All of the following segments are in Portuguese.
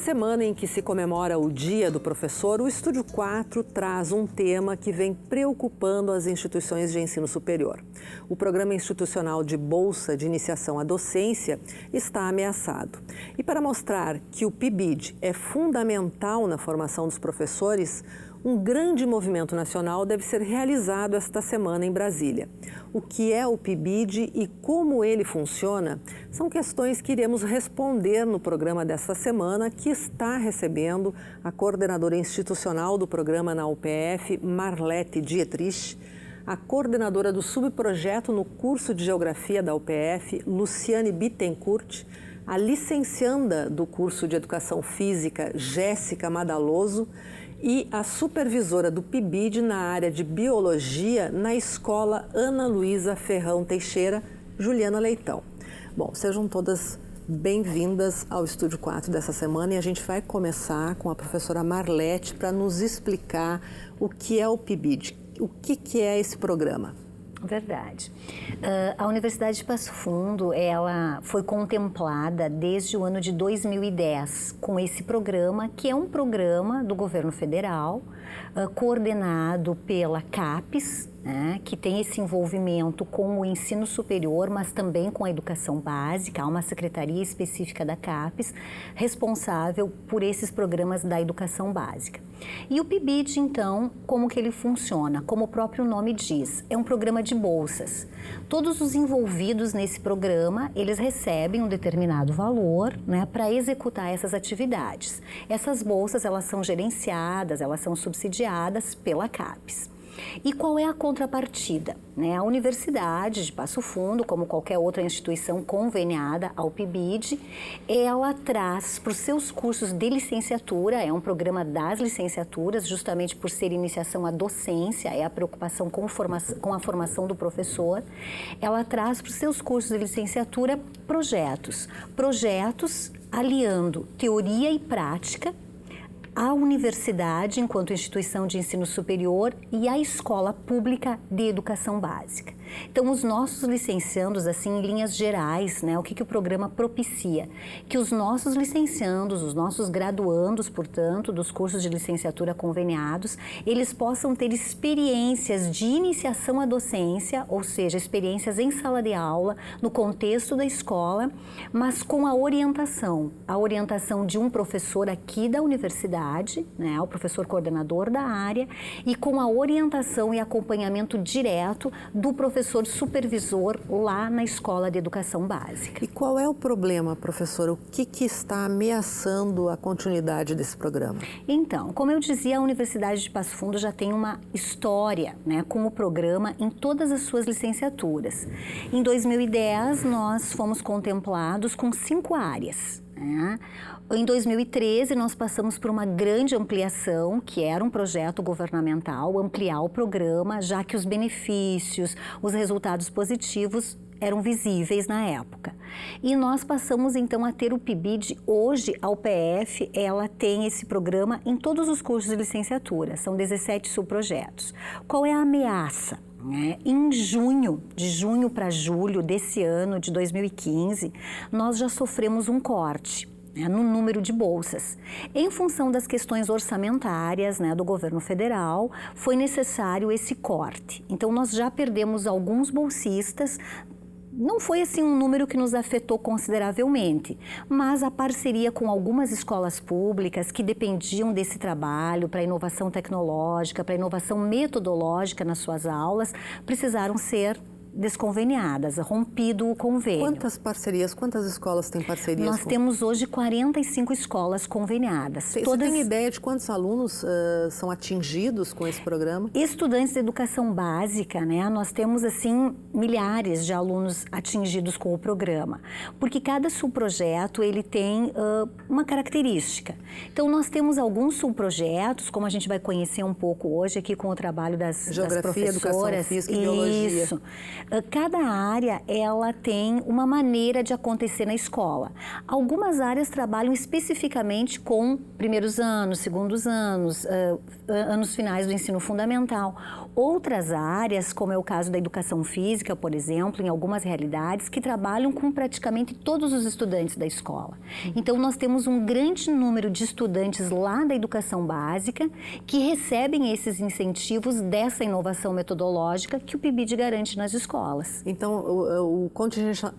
semana em que se comemora o Dia do Professor, o Estúdio 4 traz um tema que vem preocupando as instituições de ensino superior. O Programa Institucional de Bolsa de Iniciação à Docência está ameaçado. E para mostrar que o PIBID é fundamental na formação dos professores, um grande movimento nacional deve ser realizado esta semana em Brasília. O que é o PIBID e como ele funciona são questões que iremos responder no programa desta semana, que está recebendo a coordenadora institucional do programa na UPF, Marlete Dietrich, a coordenadora do subprojeto no curso de Geografia da UPF, Luciane Bittencourt, a licencianda do curso de Educação Física, Jéssica Madaloso, e a supervisora do PIBID na área de Biologia na Escola Ana Luísa Ferrão Teixeira, Juliana Leitão. Bom, sejam todas bem-vindas ao Estúdio 4 dessa semana e a gente vai começar com a professora Marlete para nos explicar o que é o PIBID, o que é esse programa. Verdade. A Universidade de Passo Fundo, ela foi contemplada desde o ano de 2010 com esse programa, que é um programa do governo federal, coordenado pela CAPES, né, que tem esse envolvimento com o ensino superior, mas também com a educação básica. Há uma secretaria específica da CAPES responsável por esses programas da educação básica. E o PIBID, então, como que ele funciona? Como o próprio nome diz, é um programa de bolsas. Todos os envolvidos nesse programa, eles recebem um determinado valor, né, para executar essas atividades. Essas bolsas, elas são gerenciadas, elas são subsidiadas pela CAPES. E qual é a contrapartida? A Universidade de Passo Fundo, como qualquer outra instituição conveniada ao PIBID, ela traz para os seus cursos de licenciatura, é um programa das licenciaturas, justamente por ser iniciação à docência, é a preocupação com a formação do professor, ela traz para os seus cursos de licenciatura projetos aliando teoria e prática, a universidade enquanto instituição de ensino superior e a escola pública de educação básica. Então, os nossos licenciandos, assim, em linhas gerais, né, o que o programa propicia? Que os nossos licenciandos, os nossos graduandos, portanto, dos cursos de licenciatura conveniados, eles possam ter experiências de iniciação à docência, ou seja, experiências em sala de aula, no contexto da escola, mas com a orientação de um professor aqui da universidade, né, o professor coordenador da área, e com a orientação e acompanhamento direto do professor supervisor lá na Escola de Educação Básica. E qual é o problema, professora? O que está ameaçando a continuidade desse programa? Então, como eu dizia, a Universidade de Passo Fundo já tem uma história, né, com o programa em todas as suas licenciaturas. Em 2010, nós fomos contemplados com 5 áreas. Em 2013, nós passamos por uma grande ampliação, que era um projeto governamental, ampliar o programa, já que os benefícios, os resultados positivos eram visíveis na época. E nós passamos então a ter o PIBID. Hoje, a UPF, ela tem esse programa em todos os cursos de licenciatura, são 17 subprojetos. Qual é a ameaça? Em junho, de junho para julho desse ano, de 2015, nós já sofremos um corte no número de bolsas. Em função das questões orçamentárias, do governo federal, foi necessário esse corte. Então, nós já perdemos alguns bolsistas. Não foi assim um número que nos afetou consideravelmente, mas a parceria com algumas escolas públicas que dependiam desse trabalho para inovação tecnológica, para inovação metodológica nas suas aulas, precisaram ser desconveniadas, rompido o convênio. Quantas escolas têm parcerias? Nós temos hoje 45 escolas conveniadas. Você tem ideia de quantos alunos são atingidos com esse programa? Estudantes de educação básica, nós temos assim milhares de alunos atingidos com o programa, porque cada subprojeto ele tem uma característica. Então nós temos alguns subprojetos, como a gente vai conhecer um pouco hoje aqui com o trabalho das Geografia, professoras. Educação Física e Biologia. Isso. Cada área, ela tem uma maneira de acontecer na escola. Algumas áreas trabalham especificamente com primeiros anos, segundos anos, anos finais do ensino fundamental. Outras áreas, como é o caso da educação física, por exemplo, em algumas realidades, que trabalham com praticamente todos os estudantes da escola. Então, nós temos um grande número de estudantes lá da educação básica que recebem esses incentivos dessa inovação metodológica que o PIBID garante nas escolas. Então, o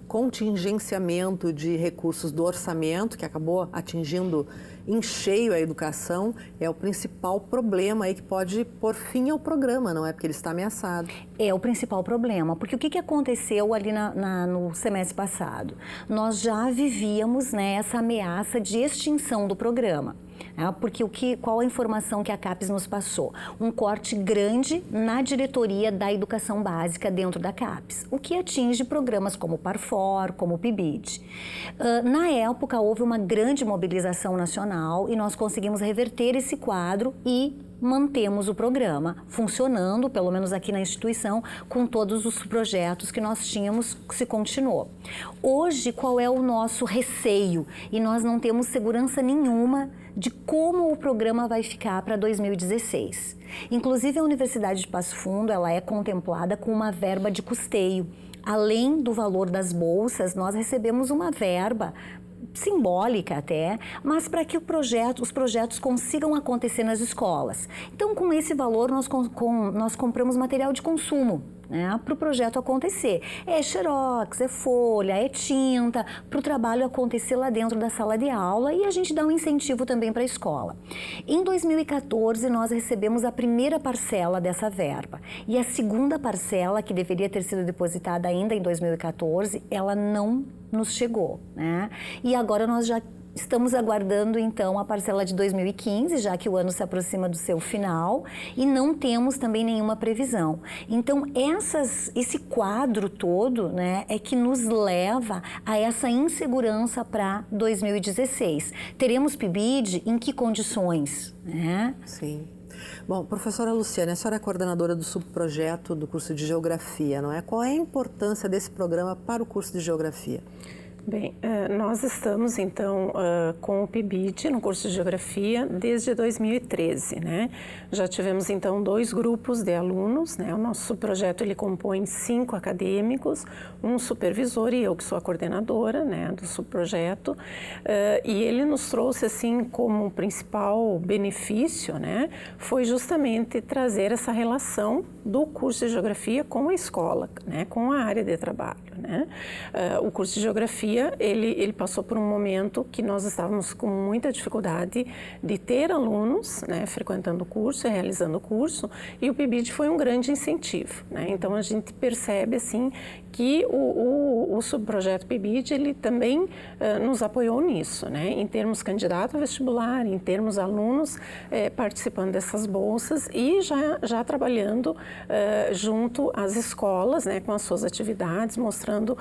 contingenciamento de recursos do orçamento, que acabou atingindo em cheio a educação, é o principal problema aí que pode pôr fim ao programa, não é? Porque ele está ameaçado. É o principal problema, porque o que aconteceu ali no semestre passado? Nós já vivíamos, né, essa ameaça de extinção do programa. Porque qual a informação que a CAPES nos passou? Um corte grande na diretoria da educação básica dentro da CAPES, o que atinge programas como o Parfor, como o PIBID. Na época, houve uma grande mobilização nacional e nós conseguimos reverter esse quadro e mantemos o programa funcionando, pelo menos aqui na instituição, com todos os projetos que nós tínhamos, se continuou. Hoje, qual é o nosso receio? E nós não temos segurança nenhuma de como o programa vai ficar para 2016. Inclusive, a Universidade de Passo Fundo, ela é contemplada com uma verba de custeio. Além do valor das bolsas, nós recebemos uma verba simbólica até, mas para que os projetos consigam acontecer nas escolas. Então, com esse valor, nós compramos material de consumo, né, para o projeto acontecer. É xerox, é folha, é tinta, para o trabalho acontecer lá dentro da sala de aula, e a gente dá um incentivo também para a escola. Em 2014, nós recebemos a primeira parcela dessa verba, e a segunda parcela, que deveria ter sido depositada ainda em 2014, ela não nos chegou, né? E agora nós já estamos aguardando, então, a parcela de 2015, já que o ano se aproxima do seu final, e não temos também nenhuma previsão. Então, esse quadro todo, né, é que nos leva a essa insegurança para 2016. Teremos PIBID em que condições, né? Sim. Bom, professora Luciane, a senhora é coordenadora do subprojeto do curso de Geografia, não é? Qual é a importância desse programa para o curso de Geografia? Bem, nós estamos, então, com o PIBID no curso de Geografia desde 2013, né? Já tivemos, então, 2 grupos de alunos, né? O nosso subprojeto, ele compõe 5 acadêmicos, um supervisor e eu que sou a coordenadora, né, do subprojeto, e ele nos trouxe, assim, como principal benefício, né, foi justamente trazer essa relação do curso de Geografia com a escola, né, com a área de trabalho, né? O curso de Geografia, ele passou por um momento que nós estávamos com muita dificuldade de ter alunos, né, frequentando o curso e realizando o curso, e o PIBID foi um grande incentivo, né? Então, a gente percebe, assim, que o subprojeto PIBID, ele também nos apoiou nisso, né? Em termos candidato a vestibular, em termos alunos participando dessas bolsas e já trabalhando junto às escolas, né, com as suas atividades, mostrando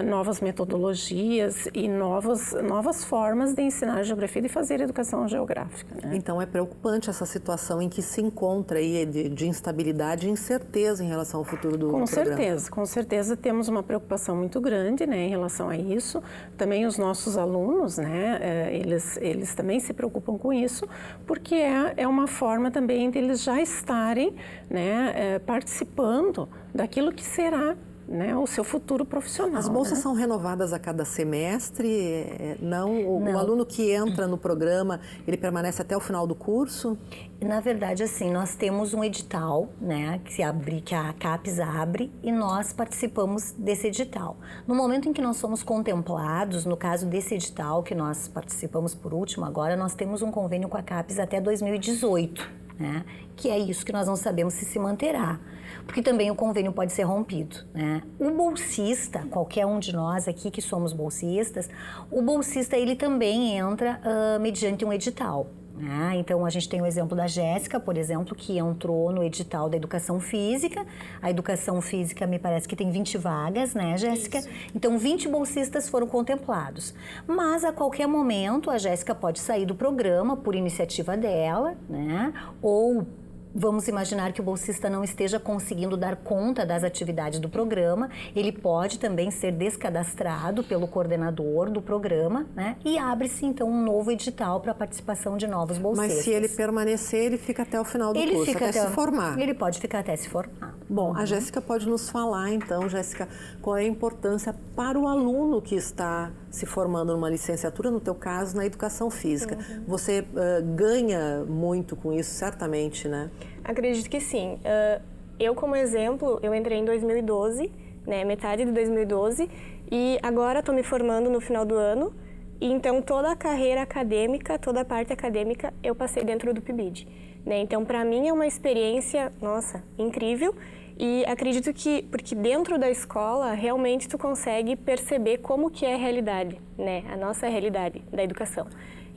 novas metodologias e novas formas de ensinar geografia e de fazer educação geográfica, né? Então, é preocupante essa situação em que se encontra aí de instabilidade e incerteza em relação ao futuro do programa. Com certeza temos uma preocupação muito grande, né, em relação a isso. Também os nossos alunos, né, eles também se preocupam com isso, porque é uma forma também deles já estarem, né, participando daquilo que será, né, o seu futuro profissional. As bolsas, né, são renovadas a cada semestre? Não. O aluno que entra no programa, ele permanece até o final do curso? Na verdade, assim, nós temos um edital, né, que a CAPES abre, e nós participamos desse edital. No momento em que nós somos contemplados, no caso desse edital que nós participamos por último agora, nós temos um convênio com a CAPES até 2018, né, que é isso que nós não sabemos se manterá, porque também o convênio pode ser rompido, né? O bolsista, qualquer um de nós aqui que somos bolsistas, o bolsista, ele também entra mediante um edital, né? Então, a gente tem o exemplo da Jéssica, por exemplo, que entrou no edital da Educação Física. A Educação Física, me parece que tem 20 vagas, né, Jéssica? Isso. Então, 20 bolsistas foram contemplados. Mas, a qualquer momento, a Jéssica pode sair do programa por iniciativa dela, né? Ou vamos imaginar que o bolsista não esteja conseguindo dar conta das atividades do programa, ele pode também ser descadastrado pelo coordenador do programa, né? E abre-se então um novo edital para a participação de novos bolsistas. Mas se ele permanecer, ele fica até o final do curso, até se formar. Ele pode ficar até se formar. Bom, a Jéssica pode nos falar então, Jéssica, qual é a importância para o aluno que está se formando numa licenciatura, no teu caso, na educação física. Você ganha muito com isso, certamente, né? Acredito que sim. Eu, como exemplo, eu entrei em 2012, né, metade de 2012, e agora estou me formando no final do ano, e então toda a carreira acadêmica, toda a parte acadêmica, eu passei dentro do PIBID. Né? Então, para mim é uma experiência, nossa, incrível, e acredito que, porque dentro da escola, realmente tu consegue perceber como que é a realidade, né? A nossa realidade da educação.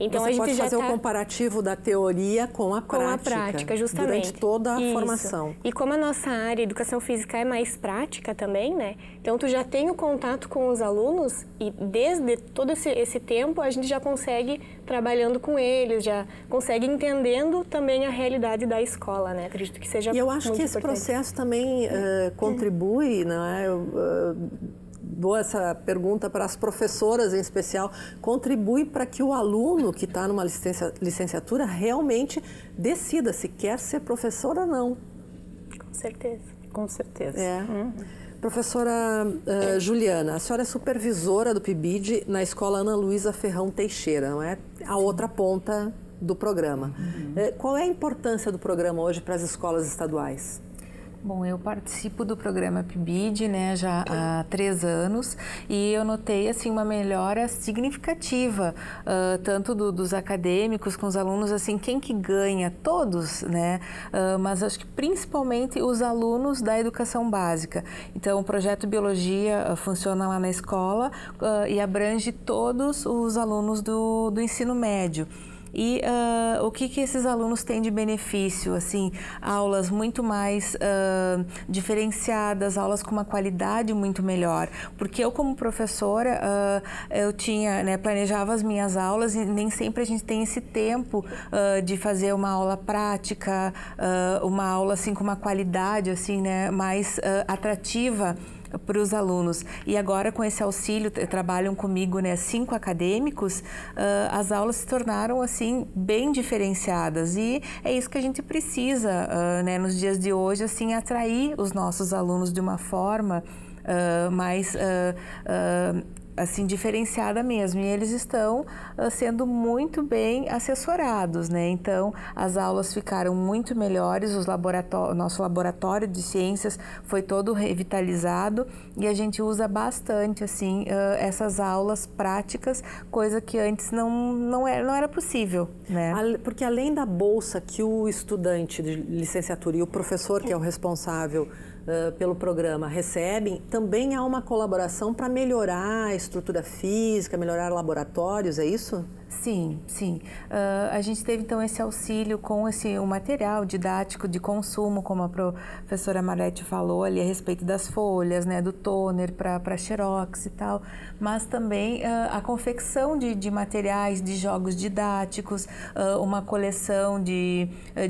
Então, você a gente pode já fazer o comparativo da teoria com a prática. Com a prática, justamente. Durante toda a Isso. formação. E como a nossa área, educação física, é mais prática também, né? Então, tu já tem o contato com os alunos e desde todo esse tempo, a gente já consegue trabalhando com eles, já consegue entendendo também a realidade da escola, né? Acredito que seja muito importante. E eu acho que esse processo também contribui, não é? Dou essa pergunta para as professoras em especial, contribui para que o aluno que está numa licenciatura realmente decida se quer ser professor ou não. Com certeza. Com certeza. Professora Juliana, a senhora é supervisora do PIBID na Escola Ana Luísa Ferrão Teixeira, não é? A outra ponta do programa. Qual é a importância do programa hoje para as escolas estaduais? Bom, eu participo do programa PIBID, né, já há 3 anos, e eu notei assim uma melhora significativa, tanto dos acadêmicos com os alunos, assim, quem que ganha? Todos, né, mas acho que principalmente os alunos da educação básica. Então, o projeto Biologia funciona lá na escola e abrange todos os alunos do ensino médio. E o que esses alunos têm de benefício? Assim, aulas muito mais diferenciadas, aulas com uma qualidade muito melhor. Porque eu, como professora, eu tinha, né, planejava as minhas aulas e nem sempre a gente tem esse tempo de fazer uma aula prática, uma aula assim com uma qualidade assim, né, mais atrativa para os alunos. E agora, com esse auxílio, trabalham comigo, né, 5 acadêmicos, as aulas se tornaram assim bem diferenciadas, e é isso que a gente precisa, né, nos dias de hoje, assim, atrair os nossos alunos de uma forma mais assim, diferenciada mesmo, e eles estão sendo muito bem assessorados, né? Então, as aulas ficaram muito melhores, nosso laboratório de ciências foi todo revitalizado, e a gente usa bastante, assim, essas aulas práticas, coisa que antes não era possível, né? Porque além da bolsa que o estudante de licenciatura e o professor, que é o responsável pelo programa, recebem, também há uma colaboração para melhorar a estrutura física, melhorar laboratórios, é isso? Sim, sim. A gente teve então esse auxílio com o material didático de consumo, como a professora Marlete falou ali a respeito das folhas, né, do toner para xerox e tal, mas também a confecção de materiais, de jogos didáticos, uma coleção de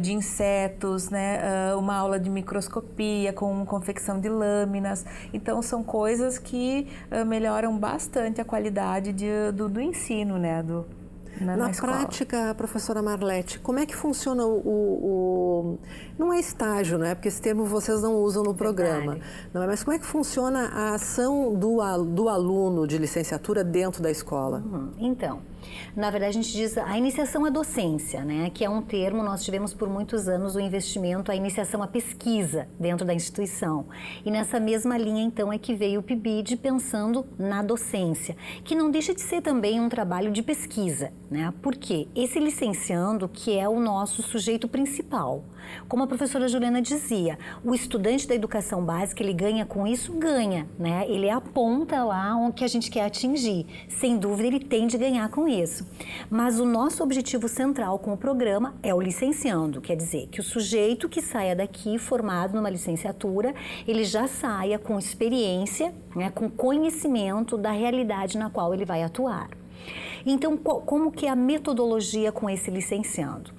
insetos, né, uma aula de microscopia com confecção de lâminas. Então, são coisas que melhoram bastante a qualidade do ensino, né, na prática, professora Marlete, como é que funciona não é estágio, né? Porque esse termo vocês não usam no programa, não é? Mas como é que funciona a ação do aluno de licenciatura dentro da escola? Então, na verdade, a gente diz a iniciação à docência, né? Que é um termo, nós tivemos por muitos anos o investimento, a iniciação à pesquisa dentro da instituição. E nessa mesma linha, então, é que veio o PIBID pensando na docência, que não deixa de ser também um trabalho de pesquisa, né? Porque esse licenciando, que é o nosso sujeito principal, como a professora Juliana dizia, o estudante da educação básica, ele ganha com isso? Ganha, né? Ele aponta lá onde que a gente quer atingir. Sem dúvida, ele tem de ganhar com isso. Mas o nosso objetivo central com o programa é o licenciando, quer dizer, que o sujeito que saia daqui formado numa licenciatura, ele já saia com experiência, né, com conhecimento da realidade na qual ele vai atuar. Então, como que é a metodologia com esse licenciando?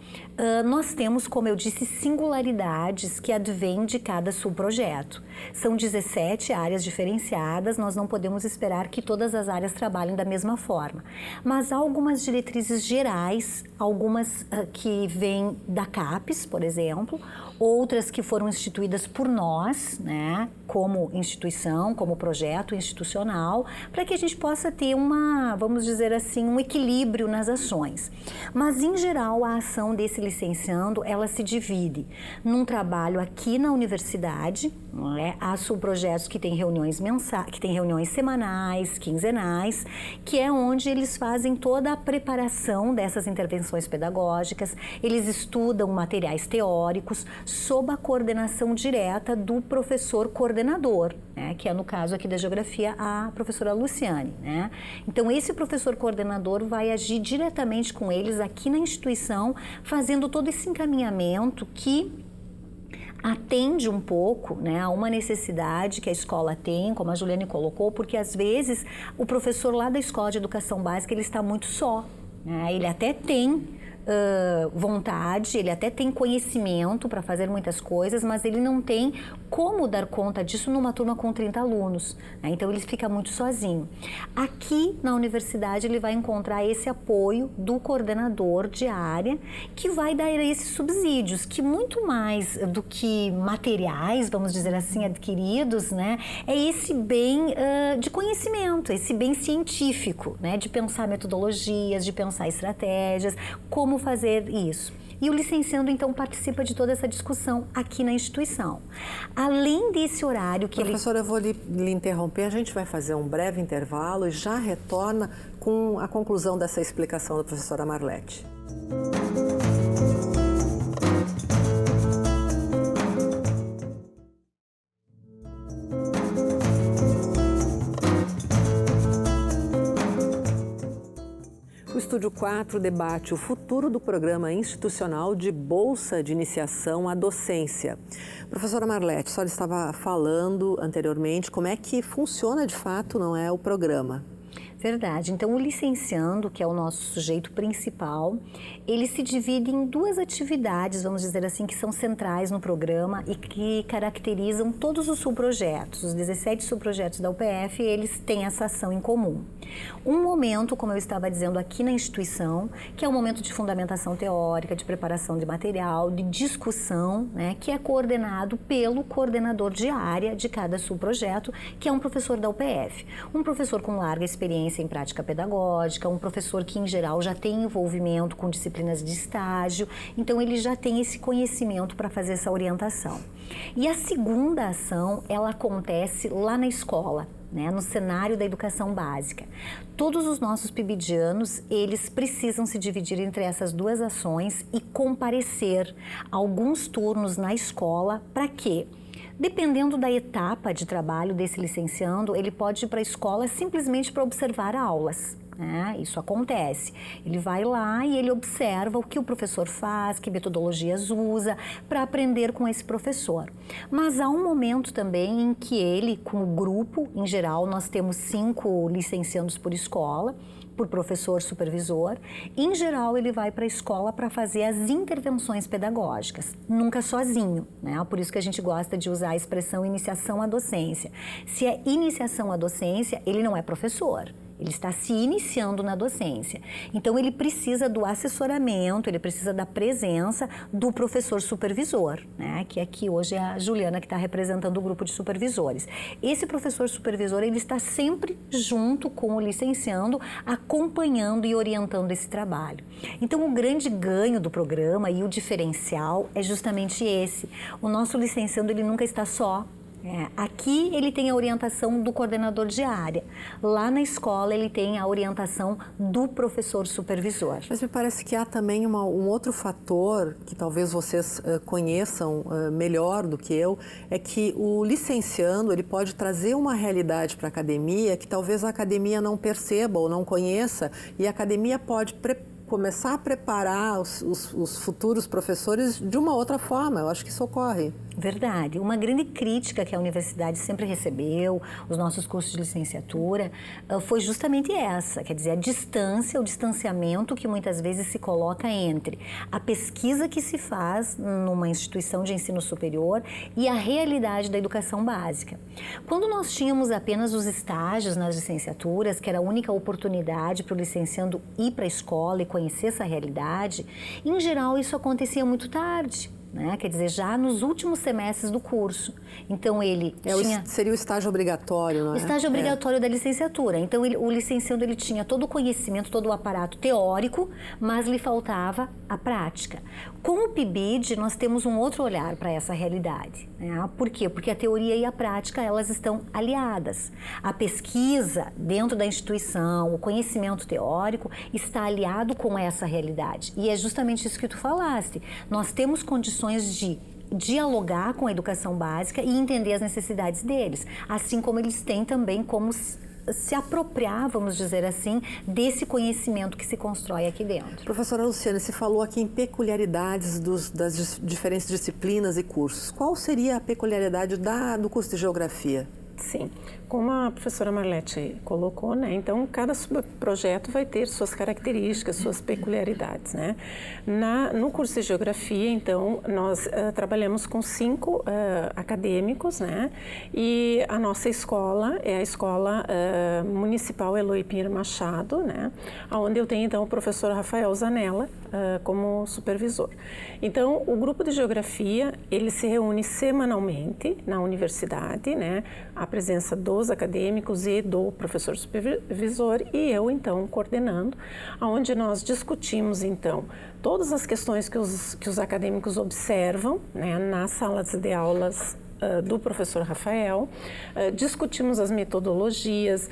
Nós temos, como eu disse, singularidades que advêm de cada subprojeto. São 17 áreas diferenciadas, nós não podemos esperar que todas as áreas trabalhem da mesma forma. Mas há algumas diretrizes gerais, algumas que vêm da CAPES, por exemplo, outras que foram instituídas por nós, né, como instituição, como projeto institucional, para que a gente possa ter vamos dizer assim, um equilíbrio nas ações. Mas, em geral, a ação desse licenciando, ela se divide num trabalho aqui na universidade, não é? Há subprojetos que têm reuniões que têm reuniões semanais, quinzenais, que é onde eles fazem toda a preparação dessas intervenções pedagógicas, eles estudam materiais teóricos sob a coordenação direta do professor coordenador, né? Que é, no caso aqui da geografia, a professora Luciane, né? Então, esse professor coordenador vai agir diretamente com eles aqui na instituição, fazendo todo esse encaminhamento que atende um pouco, né, a uma necessidade que a escola tem, como a Juliane colocou, porque às vezes o professor lá da escola de educação básica ele está muito só, né? Ele até tem vontade, ele até tem conhecimento para fazer muitas coisas, mas ele não tem como dar conta disso numa turma com 30 alunos, né? Então ele fica muito sozinho. Aqui na universidade ele vai encontrar esse apoio do coordenador de área, que vai dar esses subsídios, que muito mais do que materiais, vamos dizer assim, adquiridos, né, é esse bem de conhecimento, esse bem científico, né, de pensar metodologias, de pensar estratégias, como fazer isso. E o licenciando, então, participa de toda essa discussão aqui na instituição. Além desse horário que Professora, eu vou lhe interromper, a gente vai fazer um breve intervalo e já retorna com a conclusão dessa explicação da professora Marlete. O Estúdio 4 debate o futuro do programa institucional de Bolsa de Iniciação à Docência. Professora Marlete, a senhora estava falando anteriormente como é que funciona de fato, não é, o programa? Verdade. Então, o licenciando, que é o nosso sujeito principal, ele se divide em duas atividades, vamos dizer assim, que são centrais no programa e que caracterizam todos os subprojetos. Os 17 subprojetos da UPF, eles têm essa ação em comum. Um momento, como eu estava dizendo aqui na instituição, que é um momento de fundamentação teórica, de preparação de material, de discussão, né, que é coordenado pelo coordenador de área de cada subprojeto, que é um professor da UPF. Um professor com larga experiência em prática pedagógica, um professor que, em geral, já tem envolvimento com disciplinas de estágio, então ele já tem esse conhecimento para fazer essa orientação. E a segunda ação, ela acontece lá na escola, né, no cenário da educação básica. Todos os nossos pibidianos, eles precisam se dividir entre essas duas ações e comparecer alguns turnos na escola para quê? Dependendo da etapa de trabalho desse licenciando, ele pode ir para a escola simplesmente para observar aulas. Isso acontece. Ele vai lá e ele observa o que o professor faz, que metodologias usa para aprender com esse professor. Mas há um momento também em que ele, com o grupo, em geral, nós temos 5 licenciandos por escola, por professor supervisor. Em geral, ele vai para a escola para fazer as intervenções pedagógicas, nunca sozinho, né? Por isso que a gente gosta de usar a expressão iniciação à docência. Se é iniciação à docência, ele não é professor. Ele está se iniciando na docência. Então, ele precisa do assessoramento, ele precisa da presença do professor supervisor, né? Que aqui hoje é a Juliana que está representando o grupo de supervisores. Esse professor supervisor, ele está sempre junto com o licenciando, acompanhando e orientando esse trabalho. Então, o grande ganho do programa e o diferencial é justamente esse. O nosso licenciando, ele nunca está só. Aqui ele tem a orientação do coordenador de área, lá na escola ele tem a orientação do professor supervisor. Mas me parece que há também um outro fator que talvez vocês conheçam melhor do que eu, é que o licenciando ele pode trazer uma realidade para a academia que talvez a academia não perceba ou não conheça, e a academia pode começar a preparar os futuros professores de uma outra forma. Eu acho que isso ocorre. Verdade. Uma grande crítica que a universidade sempre recebeu, os nossos cursos de licenciatura, foi justamente essa, quer dizer, a distância, o distanciamento que muitas vezes se coloca entre a pesquisa que se faz numa instituição de ensino superior e a realidade da educação básica. Quando nós tínhamos apenas os estágios nas licenciaturas, que era a única oportunidade para o licenciando ir para a escola e conhecer essa realidade, em geral isso acontecia muito tarde. Né? Quer dizer, já nos últimos semestres do curso. Então, ele tinha... Seria o estágio obrigatório, não é? O estágio obrigatório da licenciatura. Então, o licenciando, ele tinha todo o conhecimento, todo o aparato teórico, mas lhe faltava a prática. Com o PIBID, nós temos um outro olhar para essa realidade. Né? Por quê? Porque a teoria e a prática, elas estão aliadas. A pesquisa dentro da instituição, o conhecimento teórico, está aliado com essa realidade. E é justamente isso que tu falaste. Nós temos condições de dialogar com a educação básica e entender as necessidades deles, assim como eles têm também como se apropriar, vamos dizer assim, desse conhecimento que se constrói aqui dentro. Professora Luciana, você falou aqui em peculiaridades das diferentes disciplinas e cursos. Qual seria a peculiaridade do curso de Geografia? Sim, como a professora Marlete colocou, né? Então, cada projeto vai ter suas características, suas peculiaridades, né? No curso de Geografia, então, nós trabalhamos com 5 acadêmicos, né? E a nossa escola é a Escola Municipal Eloy Pinheiro Machado, né? Onde eu tenho, então, o professor Rafael Zanella como supervisor. Então, o grupo de Geografia, ele se reúne semanalmente na universidade, né? A presença dos acadêmicos e do professor supervisor e eu, então, coordenando, onde nós discutimos, então, todas as questões que os acadêmicos observam, né, nas salas de aulas do professor Rafael, discutimos as metodologias,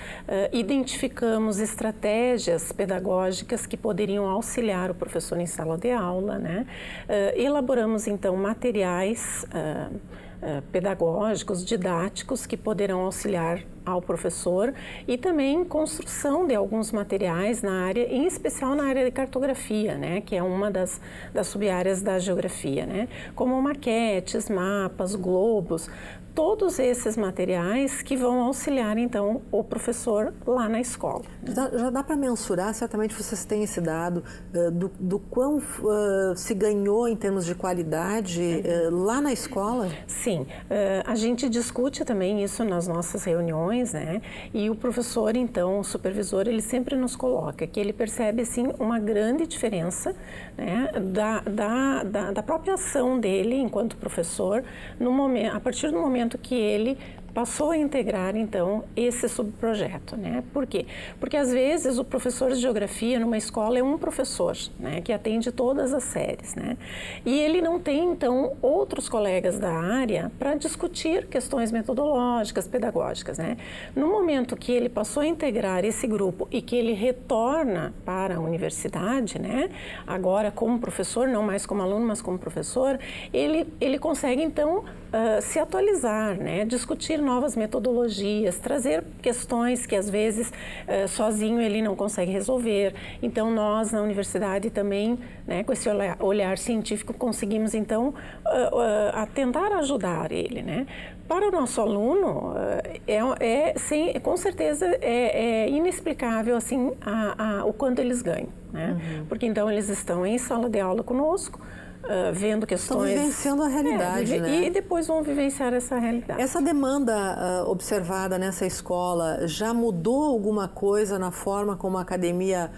identificamos estratégias pedagógicas que poderiam auxiliar o professor em sala de aula, né? Elaboramos, então, materiais pedagógicos, didáticos, que poderão auxiliar ao professor e também construção de alguns materiais na área, em especial na área de cartografia, né, que é uma das sub-áreas da geografia, né, como maquetes, mapas, globos, todos esses materiais que vão auxiliar, então, o professor lá na escola. Já dá para mensurar, certamente vocês têm esse dado, do quão se ganhou em termos de qualidade lá na escola? Sim, a gente discute também isso nas nossas reuniões, né? E o professor, então, o supervisor, ele sempre nos coloca que ele percebe, assim, uma grande diferença, né, da própria ação dele enquanto professor, a partir do momento que ele passou a integrar, então, esse subprojeto, né? Por quê? Porque, às vezes, o professor de geografia numa escola é um professor, né? Que atende todas as séries, né? E ele não tem, então, outros colegas da área para discutir questões metodológicas, pedagógicas, né? No momento que ele passou a integrar esse grupo e que ele retorna para a universidade, né? Agora como professor, não mais como aluno, mas como professor, ele consegue, então, se atualizar, né? Discutir novas metodologias, trazer questões que às vezes sozinho ele não consegue resolver. Então nós na universidade também, né, com esse olhar científico, conseguimos então tentar ajudar ele, né? Para o nosso aluno, com certeza é inexplicável assim o quanto eles ganham, né? Uhum. Porque então eles estão em sala de aula conosco, vendo questões... Estão vivenciando a realidade, né? E depois vão vivenciar essa realidade. Essa demanda observada nessa escola já mudou alguma coisa na forma como a academia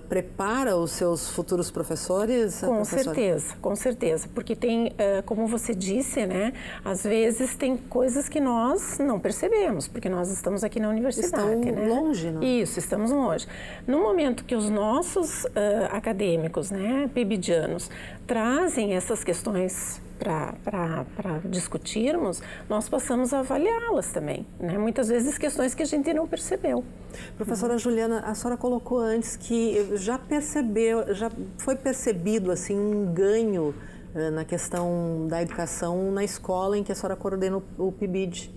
prepara os seus futuros professores? Com certeza, porque tem, como você disse, né, às vezes tem coisas que nós não percebemos, porque nós estamos aqui na universidade. Estão né? longe, não? Isso, estamos longe. No momento que os nossos acadêmicos, né, PIBIdianos, trazem essas questões para discutirmos, nós passamos a avaliá-las também, né? Muitas vezes questões que a gente não percebeu. Professora Juliana, a senhora colocou antes que já foi percebido assim um ganho na questão da educação na escola em que a senhora coordena o PIBID.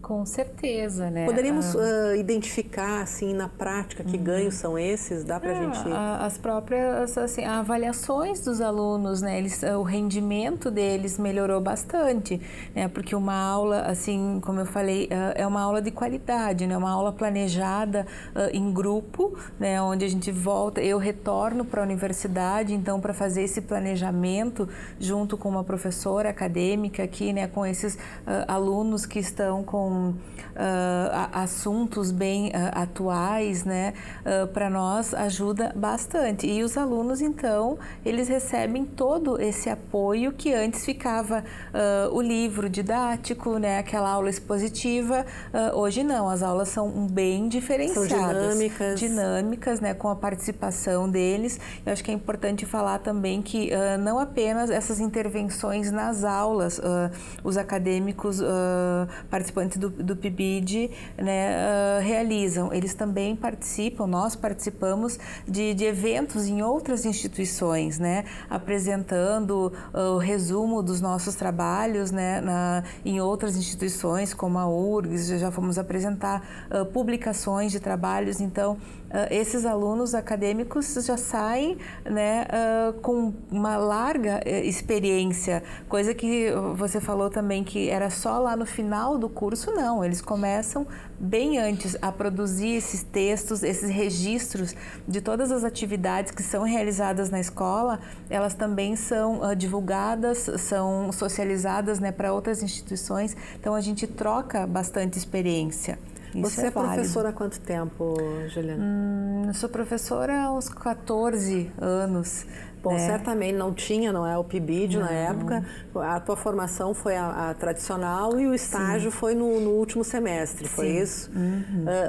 Com certeza, né? Poderíamos identificar, assim, na prática, que ganhos são esses? Dá pra gente... As próprias, assim, avaliações dos alunos, né? O rendimento deles melhorou bastante, né? Porque uma aula, assim, como eu falei, é uma aula de qualidade, né? Uma aula planejada em grupo, né? Onde a gente volta, eu retorno para a universidade, então, para fazer esse planejamento junto com uma professora acadêmica aqui, né? Com esses alunos que estão com assuntos bem atuais, né? Para nós ajuda bastante. E os alunos, então, eles recebem todo esse apoio que antes ficava o livro didático, né? Aquela aula expositiva. Hoje não, as aulas são bem diferenciadas. São dinâmicas. Dinâmicas, né? Com a participação deles. Eu acho que é importante falar também que não apenas essas intervenções nas aulas, os acadêmicos participantes do PIBID, né, realizam. Eles também participam, nós participamos de eventos em outras instituições, né, apresentando o resumo dos nossos trabalhos, né, em outras instituições, como a URGS, já fomos apresentar publicações de trabalhos. Então, esses alunos acadêmicos já saem, né, com uma larga experiência, coisa que você falou também que era só lá no final do curso. Não, eles começam bem antes a produzir esses textos, esses registros de todas as atividades que são realizadas na escola. Elas também são divulgadas, são socializadas, né, para outras instituições. Então, a gente troca bastante experiência. Você é professora há quanto tempo, Juliana? Eu sou professora há uns 14 anos. Bom, certamente não tinha, não é, o PIBID na época. A tua formação foi a tradicional e o estágio foi no último semestre, foi isso?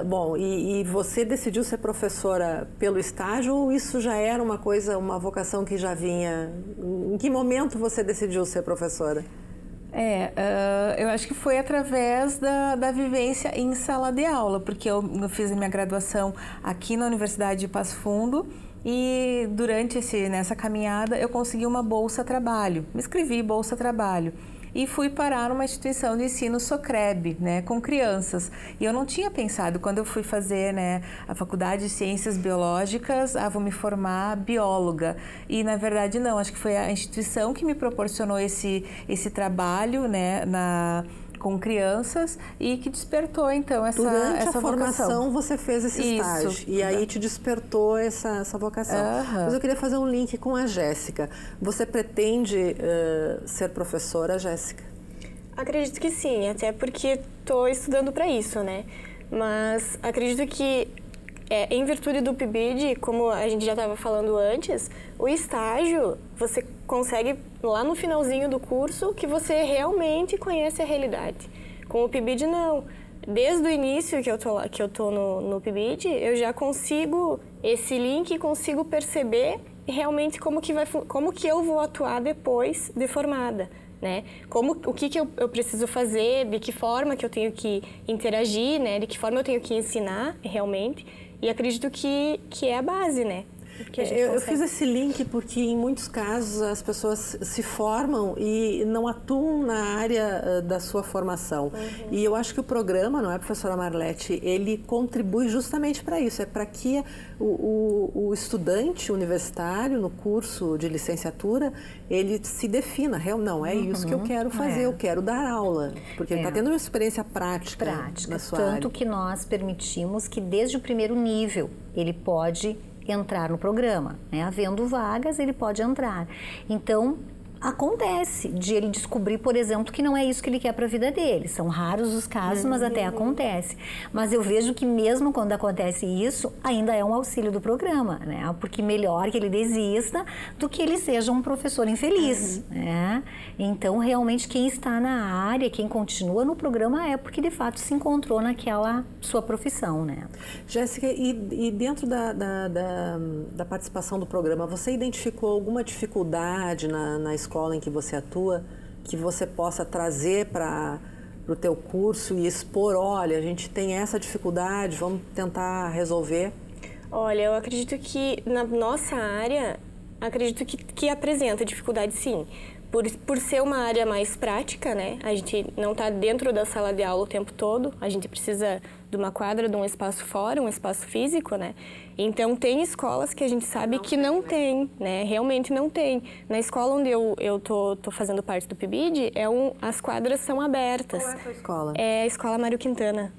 Bom, e você decidiu ser professora pelo estágio ou isso já era uma coisa, uma vocação que já vinha? Em que momento você decidiu ser professora? Eu acho que foi através da vivência em sala de aula, porque eu fiz a minha graduação aqui na Universidade de Passo Fundo e durante nessa caminhada eu consegui uma bolsa-trabalho, me inscrevi em bolsa-trabalho. E fui parar numa instituição de ensino Socreb, né, com crianças. E eu não tinha pensado, quando eu fui fazer, né, a faculdade de Ciências Biológicas, vou me formar bióloga. E, na verdade, não. Acho que foi a instituição que me proporcionou esse trabalho, né, com crianças e que despertou, então, essa vocação. Durante a formação, você fez esse estágio e aí te despertou essa vocação. Mas eu queria fazer um link com a Jéssica. Você pretende ser professora, Jéssica? Acredito que sim, até porque estou estudando para isso, né? Mas acredito que, em virtude do PIBID, como a gente já estava falando antes, o estágio você consegue lá no finalzinho do curso que você realmente conhece a realidade. Com o PIBID, não. Desde o início que eu tô no PIBID, eu já consigo esse link, consigo perceber realmente como que eu vou atuar depois de formada, né? O que eu preciso fazer, de que forma que eu tenho que interagir, né? De que forma eu tenho que ensinar realmente. E acredito que é a base, né? Eu fiz esse link porque, em muitos casos, as pessoas se formam e não atuam na área da sua formação. E eu acho que o programa, não é, professora Marlete, ele contribui justamente para isso. É para que o estudante universitário, no curso de licenciatura, ele se defina. Não, é isso que eu quero fazer, eu quero dar aula. Porque ele está tendo uma experiência prática na sua área. Tanto que nós permitimos que, desde o primeiro nível, ele pode entrar no programa, né? Havendo vagas, ele pode entrar. Então, acontece de ele descobrir, por exemplo, que não é isso que ele quer para a vida dele. São raros os casos, mas até acontece. Mas eu vejo que mesmo quando acontece isso, ainda é um auxílio do programa, né? Porque melhor que ele desista do que ele seja um professor infeliz, né? Então, realmente, quem está na área, quem continua no programa é porque, de fato, se encontrou naquela sua profissão, né? Jéssica, e dentro da participação do programa, você identificou alguma dificuldade na escola em que você atua, que você possa trazer para o teu curso e expor, olha, a gente tem essa dificuldade, vamos tentar resolver? Olha, eu acredito que na nossa área, acredito que apresenta dificuldade, sim. por ser uma área mais prática, né? A gente não está dentro da sala de aula o tempo todo, a gente precisa de uma quadra, de um espaço fora, um espaço físico, né? Então, tem escolas que a gente sabe que não tem, né? Realmente não tem. Na escola onde eu tô fazendo parte do PIBID, as quadras são abertas. Qual é a sua escola? É a Escola Mário Quintana.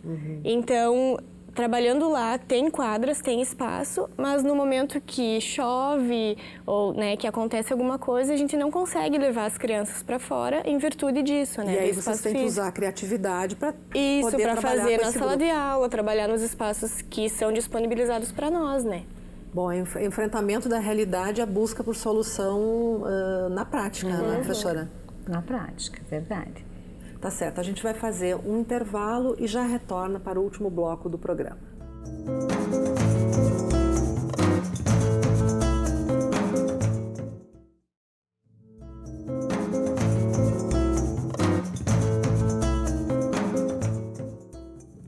Então, trabalhando lá, tem quadras, tem espaço, mas no momento que chove ou, né, que acontece alguma coisa, a gente não consegue levar as crianças para fora em virtude disso, né? E aí vocês têm que usar a criatividade para isso, para fazer na sala grupo. de aula, trabalhar nos espaços que são disponibilizados para nós, né? Bom, enfrentamento da realidade, a busca por solução na prática, né, professora? Na prática, verdade. Tá certo, a gente vai fazer um intervalo e já retorna para o último bloco do programa.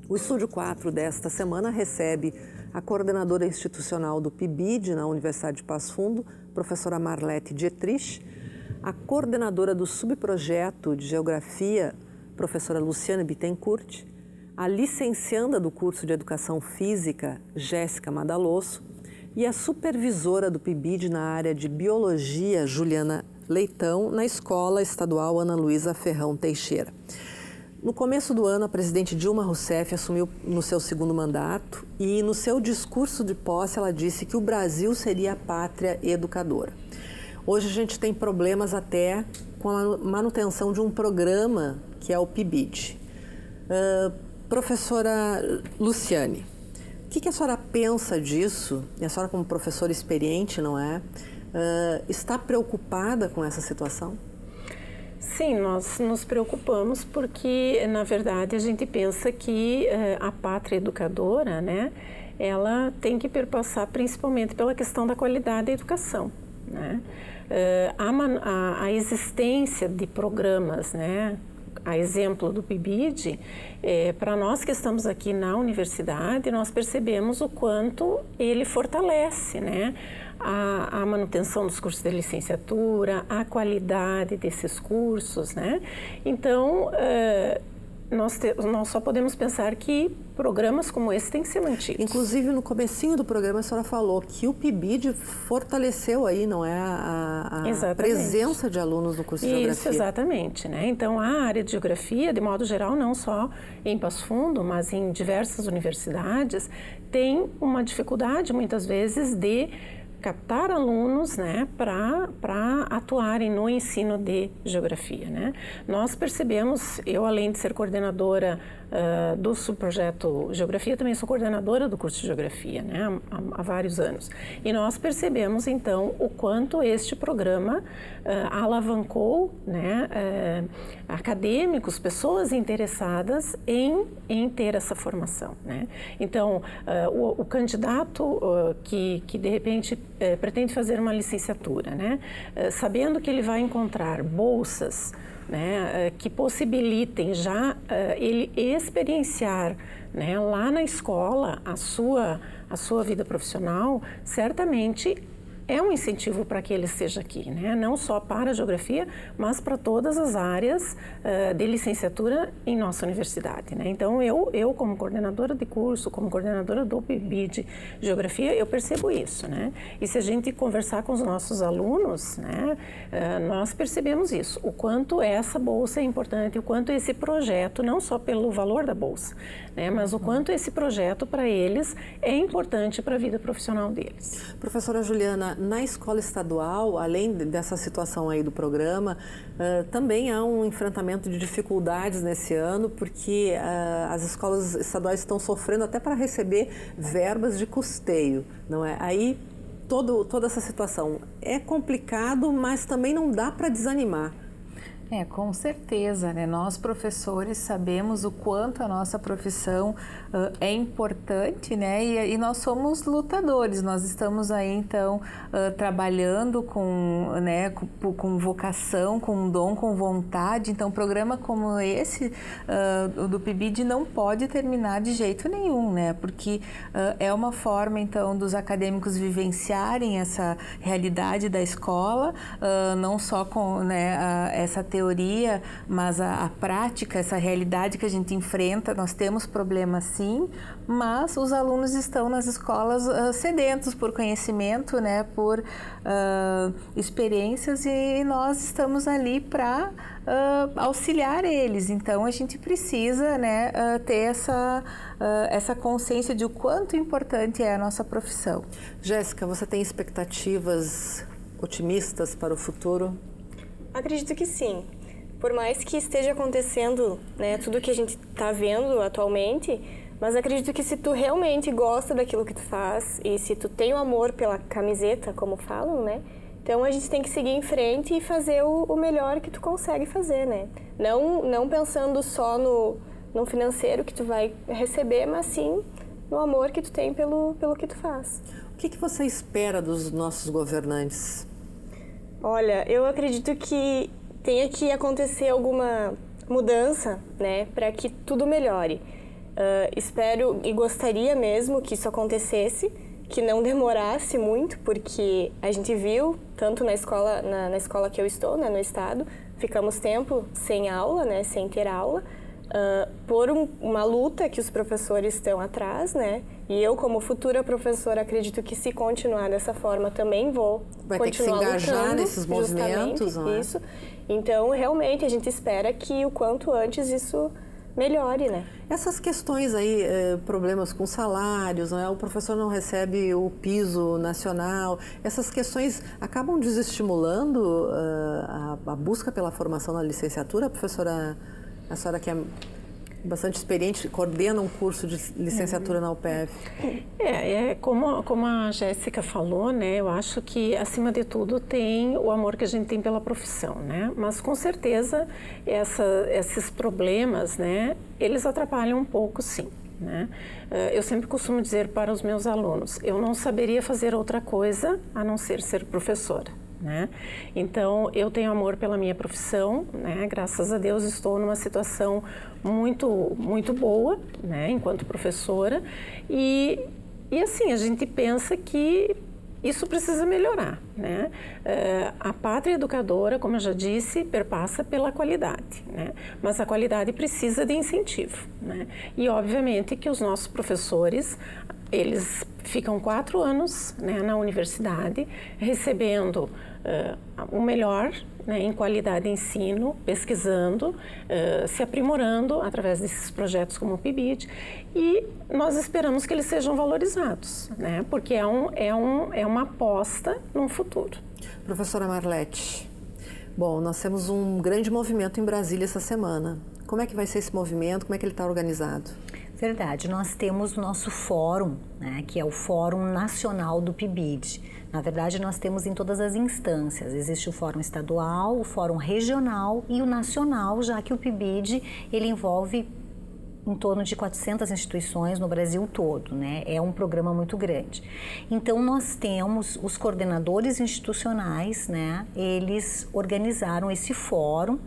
O Estúdio 4 desta semana recebe a coordenadora institucional do PIBID na Universidade de Passo Fundo, professora Marlete Dietrich, a coordenadora do subprojeto de Geografia, professora Luciane Bittencourt, a licencianda do curso de Educação Física, Jéssica Madalosso, e a supervisora do PIBID na área de Biologia, Juliana Leitão, na Escola Estadual Ana Luísa Ferrão Teixeira. No começo do ano, a presidente Dilma Rousseff assumiu no seu segundo mandato e no seu discurso de posse ela disse que o Brasil seria a pátria educadora. Hoje a gente tem problemas até com a manutenção de um programa que é o PIBID. Professora Luciane, o que a senhora pensa disso? E a senhora como professora experiente, não é? Está preocupada com essa situação? Sim, nós nos preocupamos porque, na verdade, a gente pensa que a pátria educadora, né, ela tem que perpassar principalmente pela questão da qualidade da educação, né? A existência de programas, né, a exemplo do PIBID, para nós que estamos aqui na universidade, nós percebemos o quanto ele fortalece, né, a manutenção dos cursos de licenciatura, a qualidade desses cursos, né? Então, nós só podemos pensar que programas como esse têm que ser mantidos. Inclusive, no comecinho do programa, a senhora falou que o PIBID fortaleceu aí, não é, a presença de alunos no curso de Geografia. Isso, exatamente, né? Então, a área de Geografia, de modo geral, não só em Passo Fundo, mas em diversas universidades, tem uma dificuldade, muitas vezes, de captar alunos, né, para atuarem no ensino de geografia, né? Nós percebemos, eu além de ser coordenadora do subprojeto Geografia, também sou coordenadora do curso de Geografia, né, há vários anos. E nós percebemos, então, o quanto este programa alavancou, né, acadêmicos, pessoas interessadas em ter essa formação, né? Então, o candidato que de repente pretende fazer uma licenciatura, né, sabendo que ele vai encontrar bolsas, né, que possibilitem já ele experienciar, né, lá na escola a sua vida profissional, certamente é um incentivo para que ele esteja aqui, né? Não só para a geografia, mas para todas as áreas de licenciatura em nossa universidade, né? Então, eu como coordenadora de curso, como coordenadora do PIBID Geografia, eu percebo isso, né? E se a gente conversar com os nossos alunos, né, nós percebemos isso, o quanto essa bolsa é importante, o quanto esse projeto, não só pelo valor da bolsa, né, mas o quanto esse projeto para eles é importante para a vida profissional deles. Professora Juliana, na escola estadual, além dessa situação aí do programa, também há um enfrentamento de dificuldades nesse ano, porque as escolas estaduais estão sofrendo até para receber verbas de custeio, não é? Aí toda essa situação é complicado, mas também não dá para desanimar. Com certeza, né? Nós professores sabemos o quanto a nossa profissão é importante, né? E nós somos lutadores, nós estamos aí então trabalhando com, né, com vocação, com dom, com vontade. Então, um programa como esse do PIBID não pode terminar de jeito nenhum, né? Porque é uma forma então dos acadêmicos vivenciarem essa realidade da escola, não só com, né, essa teoria, mas a prática, essa realidade que a gente enfrenta. Nós temos problemas sim, mas os alunos estão nas escolas sedentos por conhecimento, né, por experiências, e nós estamos ali para auxiliar eles. Então a gente precisa, né, ter essa consciência de o quanto importante é a nossa profissão. Jéssica, você tem expectativas otimistas para o futuro? Acredito que sim. Por mais que esteja acontecendo, né, tudo que a gente está vendo atualmente, mas acredito que se tu realmente gosta daquilo que tu faz e se tu tem o amor pela camiseta, como falam, né, então a gente tem que seguir em frente e fazer o melhor que tu consegue fazer, né. Não pensando só no financeiro que tu vai receber, mas sim no amor que tu tem pelo que tu faz. O que você espera dos nossos governantes? Olha, eu acredito que tenha que acontecer alguma mudança, né, para que tudo melhore. Espero e gostaria mesmo que isso acontecesse, que não demorasse muito, porque a gente viu, tanto na escola que eu estou, né, no estado, ficamos tempo sem aula, né, sem ter aula, por uma luta que os professores estão atrás, né? E eu, como futura professora, acredito que se continuar dessa forma também vou Vai continuar ter que se engajar lutando, nesses movimentos, não é? Isso. Então, realmente, a gente espera que o quanto antes isso melhore, né? Essas questões aí, problemas com salários, não é? O professor não recebe o piso nacional, essas questões acabam desestimulando a busca pela formação na licenciatura, professora? A senhora que é bastante experiente, coordena um curso de licenciatura na UPF. Como a Jéssica falou, né, eu acho que, acima de tudo, tem o amor que a gente tem pela profissão, né? Mas, com certeza, esses problemas, né, eles atrapalham um pouco, sim. Né? Eu sempre costumo dizer para os meus alunos, eu não saberia fazer outra coisa a não ser professora. Né? Então, eu tenho amor pela minha profissão, né? Graças a Deus estou numa situação muito, muito boa, né? Enquanto professora, e assim, a gente pensa que isso precisa melhorar, né? A pátria educadora, como eu já disse, perpassa pela qualidade, né? Mas a qualidade precisa de incentivo, né? E, obviamente, que os nossos professores, eles ficam 4 anos, né, na universidade, recebendo o melhor, né, em qualidade de ensino, pesquisando, se aprimorando através desses projetos como o PIBID, e nós esperamos que eles sejam valorizados, né, porque é uma aposta no futuro. Professora Marlete, bom, nós temos um grande movimento em Brasília essa semana. Como é que vai ser esse movimento? Como é que ele está organizado? Verdade, nós temos o nosso fórum, né, que é o Fórum Nacional do PIBID. Na verdade, nós temos em todas as instâncias. Existe o Fórum Estadual, o Fórum Regional e o Nacional, já que o PIBID ele envolve em torno de 400 instituições no Brasil todo, né? É um programa muito grande. Então, nós temos os coordenadores institucionais, né? Eles organizaram esse fórum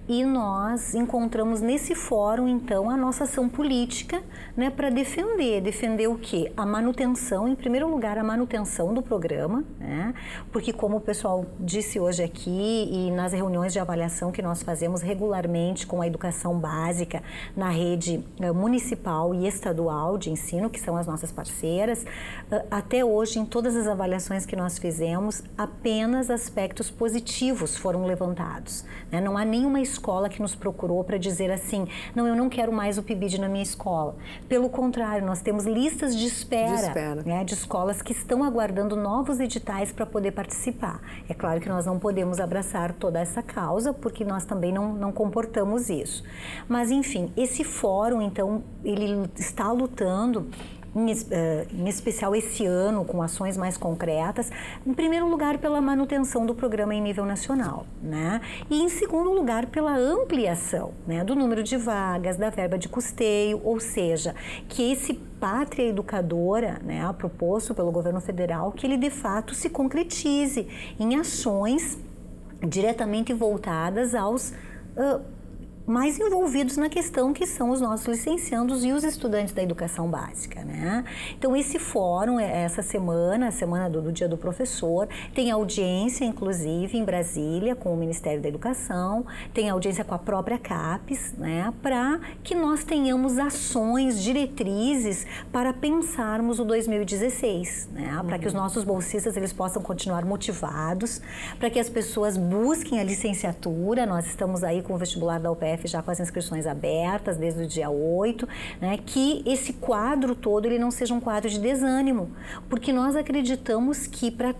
e nós encontramos nesse fórum, então, a nossa ação política, né, para defender o quê? A manutenção, em primeiro lugar, a manutenção do programa, né, porque como o pessoal disse hoje aqui e nas reuniões de avaliação que nós fazemos regularmente com a educação básica na rede municipal e estadual de ensino, que são as nossas parceiras, até hoje, em todas as avaliações que nós fizemos, apenas aspectos positivos foram levantados, né? Não há nenhuma escola que nos procurou para dizer assim, não, eu não quero mais o PIBID na minha escola. Pelo contrário, nós temos listas de espera. Né, de escolas que estão aguardando novos editais para poder participar. É claro que nós não podemos abraçar toda essa causa, porque nós também não comportamos isso. Mas, enfim, esse fórum, então, ele está lutando em especial esse ano, com ações mais concretas, em primeiro lugar pela manutenção do programa em nível nacional, né? E em segundo lugar pela ampliação, né, do número de vagas, da verba de custeio, ou seja, que esse Pátria Educadora, né, proposto pelo governo federal, que ele de fato se concretize em ações diretamente voltadas aos mais envolvidos na questão, que são os nossos licenciandos e os estudantes da educação básica, né? Então, esse fórum, essa semana, a semana do Dia do Professor, tem audiência, inclusive, em Brasília, com o Ministério da Educação, tem audiência com a própria CAPES, né? Para que nós tenhamos ações, diretrizes para pensarmos o 2016, né? Para que os nossos bolsistas, eles possam continuar motivados, para que as pessoas busquem a licenciatura. Nós estamos aí com o vestibular da UPF já com as inscrições abertas desde o dia 8, né, que esse quadro todo ele não seja um quadro de desânimo, porque nós acreditamos que para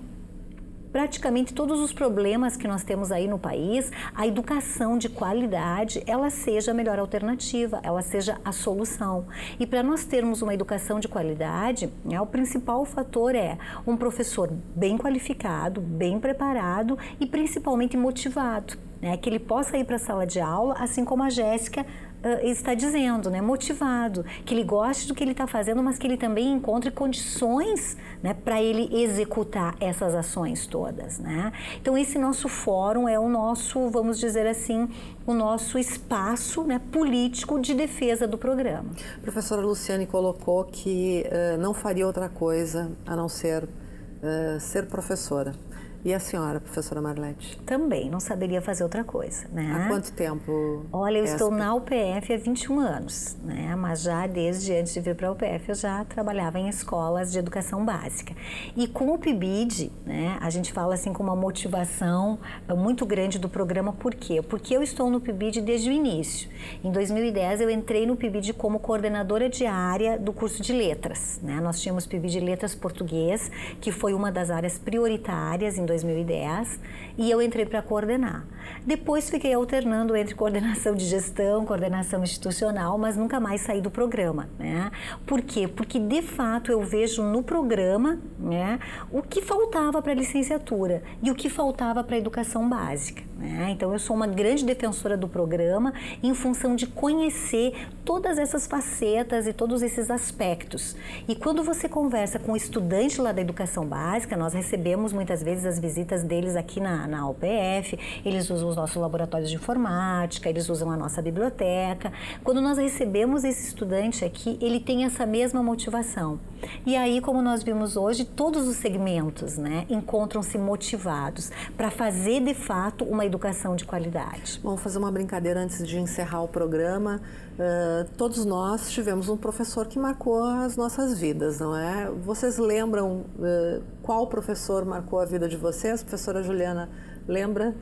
praticamente todos os problemas que nós temos aí no país, a educação de qualidade, ela seja a melhor alternativa, ela seja a solução. E para nós termos uma educação de qualidade, né, o principal fator é um professor bem qualificado, bem preparado e principalmente motivado, né, que ele possa ir para a sala de aula, assim como a Jéssica está dizendo, né, motivado, que ele goste do que ele está fazendo, mas que ele também encontre condições, né, para ele executar essas ações todas, né? Então, esse nosso fórum é o nosso, vamos dizer assim, o nosso espaço, né, político de defesa do programa. A professora Luciane colocou que não faria outra coisa a não ser ser professora. E a senhora, professora Marlete? Também, não saberia fazer outra coisa, né? Há quanto tempo? Olha, eu estou na UPF há 21 anos, né? Mas já desde antes de vir para a UPF eu já trabalhava em escolas de educação básica. E com o PIBID, né, a gente fala assim com uma motivação muito grande do programa. Por quê? Porque eu estou no PIBID desde o início. Em 2010 eu entrei no PIBID como coordenadora de área do curso de letras, né? Nós tínhamos PIBID Letras Português, que foi uma das áreas prioritárias em 2010, e eu entrei para coordenar. Depois fiquei alternando entre coordenação de gestão, coordenação institucional, mas nunca mais saí do programa, né? Por quê? Porque de fato eu vejo no programa, né, o que faltava para a licenciatura e o que faltava para a educação básica, né? Então eu sou uma grande defensora do programa em função de conhecer todas essas facetas e todos esses aspectos. E quando você conversa com o estudante lá da educação básica, nós recebemos muitas vezes as visitas deles aqui na UPF, eles usam os nossos laboratórios de informática, eles usam a nossa biblioteca. Quando nós recebemos esse estudante aqui, ele tem essa mesma motivação. E aí, como nós vimos hoje, todos os segmentos, né, encontram-se motivados para fazer, de fato, uma educação de qualidade. Vamos fazer uma brincadeira antes de encerrar o programa. Todos nós tivemos um professor que marcou as nossas vidas, não é? Vocês lembram qual professor marcou a vida de vocês? Professora Juliana, lembra?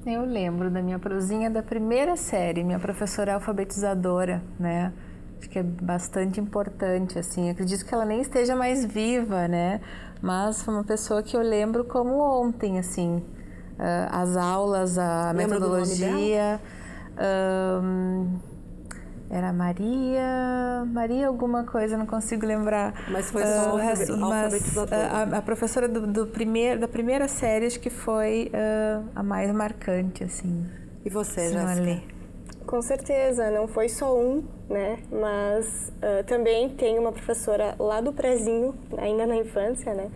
Eu lembro da minha prozinha da primeira série, minha professora alfabetizadora, né? Acho que é bastante importante, assim. Acredito que ela nem esteja mais viva, né? Mas foi uma pessoa que eu lembro como ontem, assim. As aulas, a Lembra metodologia. Era Maria alguma coisa, não consigo lembrar. Mas foi só alfabetizadora. A professora da primeira série, acho que foi a mais marcante, assim. E você, Jéssica? Com certeza, não foi só um, né? Mas também tem uma professora lá do prezinho, ainda na infância, né?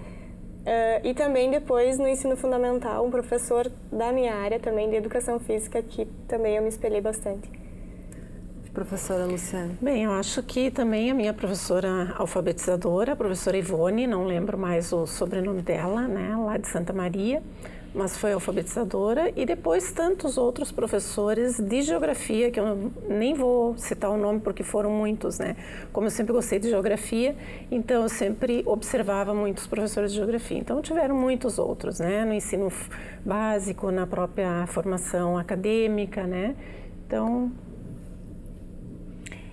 E também depois no ensino fundamental, um professor da minha área também de educação física, que também eu me espelhei bastante. Professora Luciane? Bem, eu acho que também a minha professora alfabetizadora, a professora Ivone, não lembro mais o sobrenome dela, né, lá de Santa Maria, mas foi alfabetizadora, e depois tantos outros professores de geografia, que eu nem vou citar o nome porque foram muitos, né? Como eu sempre gostei de geografia, então eu sempre observava muitos professores de geografia. Então tiveram muitos outros, né? No ensino básico, na própria formação acadêmica, né? Então...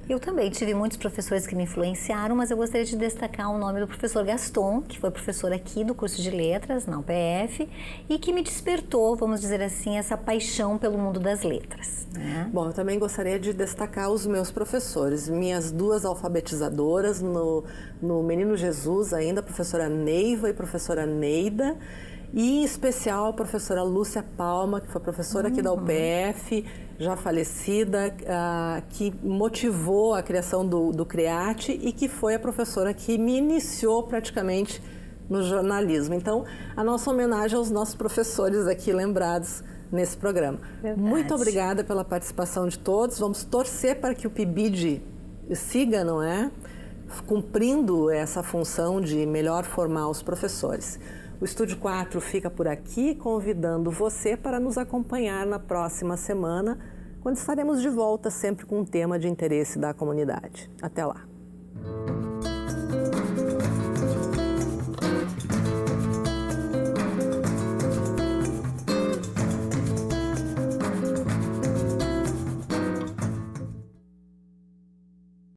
Eu também tive muitos professores que me influenciaram, mas eu gostaria de destacar o nome do professor Gaston, que foi professor aqui do curso de letras, na UPF, e que me despertou, vamos dizer assim, essa paixão pelo mundo das letras. Né? Bom, eu também gostaria de destacar os meus professores, minhas duas alfabetizadoras no Menino Jesus ainda, a professora Neiva e a professora Neida, e em especial a professora Lúcia Palma, que foi professora aqui da UPF, já falecida, que motivou a criação do CREAT e que foi a professora que me iniciou praticamente no jornalismo. Então, a nossa homenagem aos nossos professores aqui lembrados nesse programa. Verdade. Muito obrigada pela participação de todos. Vamos torcer para que o PIBID siga, não é? Cumprindo essa função de melhor formar os professores. O Estúdio 4 fica por aqui, convidando você para nos acompanhar na próxima semana, quando estaremos de volta sempre com um tema de interesse da comunidade. Até lá!